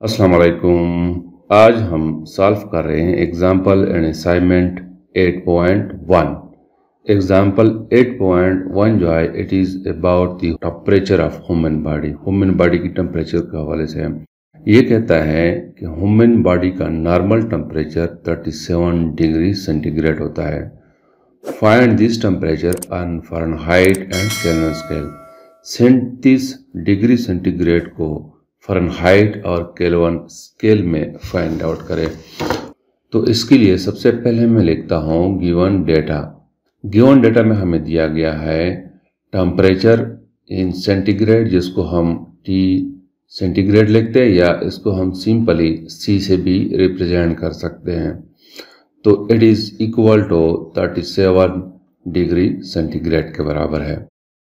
अस्सलाम वालेकुम। आज हम सॉल्व कर रहे हैं एग्जाम्पल एंड असाइनमेंट 8.1। एग्जाम्पल 8.1 जो है it is about the temperature of human body. Human body की टेम्परेचर के हवाले से ये कहता है कि ह्यूमन बॉडी का नॉर्मल टेम्परेचर 37 डिग्री सेंटीग्रेड होता है। Find this temperature on Fahrenheit and kelvin scale. 37 degree centigrade को फ़ारेनहाइट और केल्विन स्केल में फाइंड आउट करें। तो इसके लिए सबसे पहले मैं लिखता हूँ गिवन डेटा। गिवन डेटा में हमें दिया गया है टेम्परेचर इन सेंटीग्रेड, जिसको हम टी सेंटीग्रेड लिखते हैं या इसको हम सिंपली सी से भी रिप्रेजेंट कर सकते हैं। तो it is equal to 37 degree centigrade के बराबर है।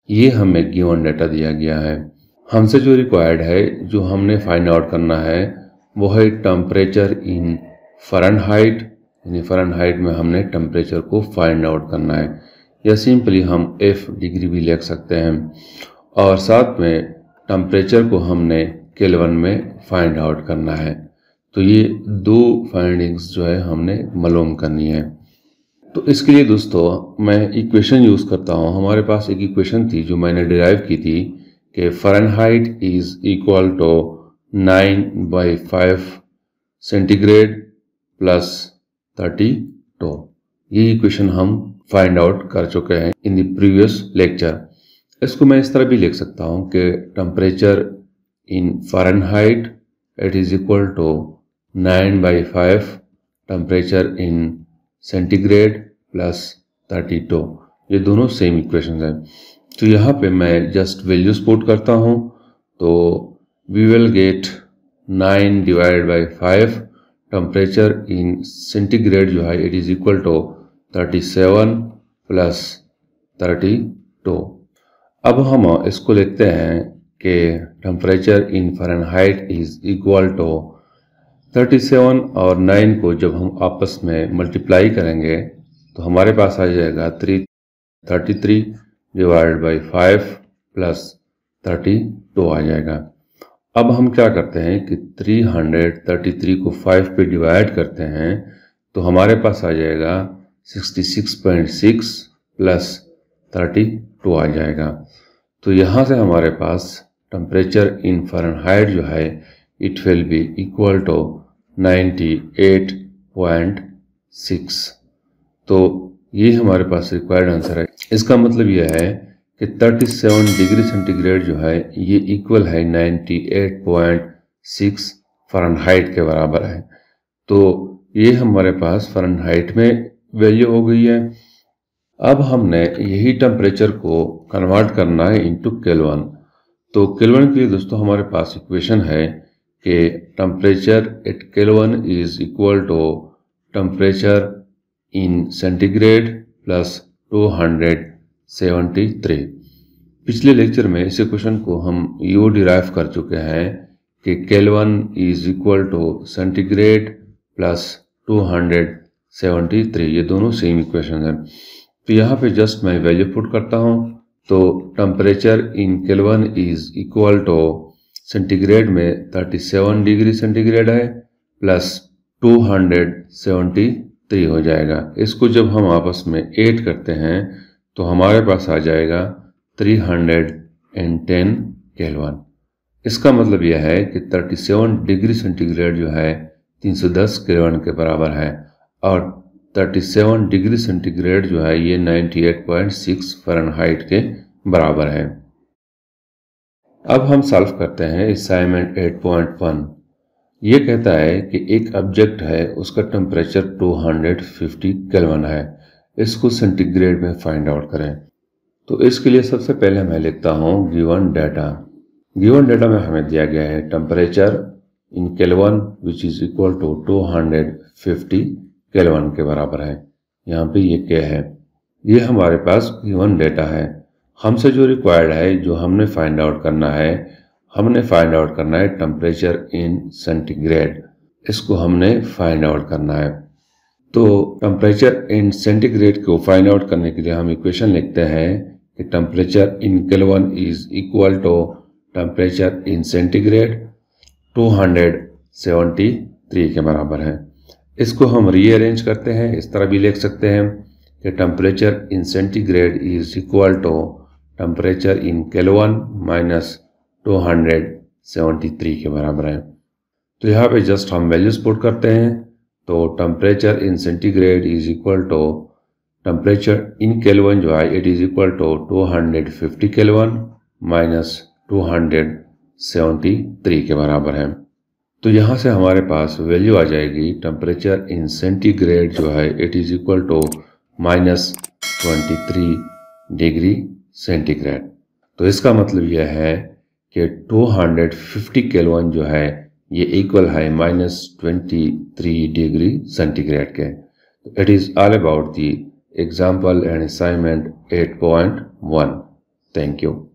ये हमें गिवन डेटा दिया गया है। हमसे जो रिक्वायर्ड है, जो हमने फाइंड आउट करना है, वो है टेम्परेचर इन फ़ारेनहाइट। यानी फ़ारेनहाइट में हमने टेम्परेचर को फाइंड आउट करना है, या सिंपली हम एफ डिग्री भी लिख सकते हैं। और साथ में टेम्परेचर को हमने केल्विन में फाइंड आउट करना है। तो ये दो फाइंडिंग्स जो है हमने मालूम करनी है। तो इसके लिए दोस्तों मैं इक्वेशन यूज़ करता हूँ। हमारे पास एक इक्वेशन थी जो मैंने डिराइव की थी कि Fahrenheit is equal to 9/5 centigrade plus 32। ये इक्वेशन हम फाइंड आउट कर चुके हैं इन द प्रीवियस लेक्चर। इसको मैं इस तरह भी लिख सकता हूँ कि temperature in Fahrenheit it is equal to 9/5 temperature in centigrade plus 32। ये दोनों सेम इक्वेशन हैं। तो यहाँ पे मैं जस्ट वैल्यूज पुट करता हूँ। तो we will get 9/5 temperature in centigrade जो है it is equal to 37 plus 32। अब हम इसको लिखते हैं कि temperature in Fahrenheit is equal to 37 और 9 को जब हम आपस में मल्टीप्लाई करेंगे तो हमारे पास आ जाएगा 33/5 प्लस 32 आ जाएगा। अब हम क्या करते हैं कि 333 को 5 पे डिवाइड करते हैं तो हमारे पास आ जाएगा 66.6 प्लस 32 आ जाएगा। तो यहाँ से हमारे पास टेम्परेचर इन फ़ारेनहाइट जो है it will be equal to 98.6। तो ये हमारे पास रिक्वायर्ड आंसर है। इसका मतलब यह है कि 37 डिग्री सेंटीग्रेड जो है ये इक्वल है 98.6 फ़ारेनहाइट के बराबर है। तो ये हमारे पास फ़ारेनहाइट में वैल्यू हो गई है। अब हमने यही टेम्परेचर को कन्वर्ट करना है इनटू केल्विन। तो केल्विन के लिए दोस्तों हमारे पास इक्वेशन है कि temperature at Kelvin is equal to temperature in centigrade plus 273। पिछले लेक्चर में इस इक्वेशन को हम यू डिराइव कर चुके हैं कि Kelvin is equal to centigrade plus 273। ये दोनों सेम इक्वेशन हैं। तो यहाँ पे जस्ट मैं वैल्यू पुट करता हूँ। तो temperature in Kelvin is equal to centigrade में 37 डिग्री सेंटीग्रेड है प्लस 273 हो जाएगा। इसको जब हम आपस में ऐड करते हैं तो हमारे पास आ जाएगा 310 केल्विन। इसका मतलब यह है कि 37 डिग्री सेंटीग्रेड जो है 310 केल्विन के बराबर है और 37 डिग्री सेंटीग्रेड जो है ये 98.6 फ़ारेनहाइट के बराबर है। अब हम सॉल्व करते हैं असाइनमेंट 8.1। ये कहता है कि एक ऑब्जेक्ट है, उसका टेम्परेचर 250 केल्विन है, इसको सेंटीग्रेड में फाइंड आउट करें। तो इसके लिए सबसे पहले मैं लिखता हूँ गिवन डेटा। गिवन डेटा में हमें दिया गया है temperature in Kelvin which is equal to 250 Kelvin के बराबर है। यहाँ पे ये क्या है, ये हमारे पास गिवन डेटा है। हमसे जो रिक्वायर्ड है, जो हमने फाइंड आउट करना है, हमने फाइंड आउट करना है टेम्परेचर इन सेंटीग्रेड। इसको हमने फाइंड आउट करना है। तो टेम्परेचर इन सेंटीग्रेड को फाइंड आउट करने के लिए हम इक्वेशन लिखते हैं कि temperature in Kelvin is equal to temperature in centigrade 200 73 के बराबर है। इसको हम रीअरेंज करते हैं, इस तरह भी लिख सकते हैं कि temperature in centigrade is equal to temperature in Kelvin minus 273 के बराबर है। तो यहाँ पे जस्ट हम वैल्यूज पुट करते हैं। तो temperature in centigrade is equal to temperature in Kelvin जो है it is equal to 250 Kelvin minus 273 के बराबर है। तो यहाँ से हमारे पास वैल्यू आ जाएगी टेम्परेचर इन सेंटीग्रेड जो है it is equal to -23 degree centigrade. तो इसका मतलब यह है कि 250 केल्विन जो है ये इक्वल है -23 डिग्री सेंटीग्रेड के। तो it is all about the example and assignment 8.1। Thank you.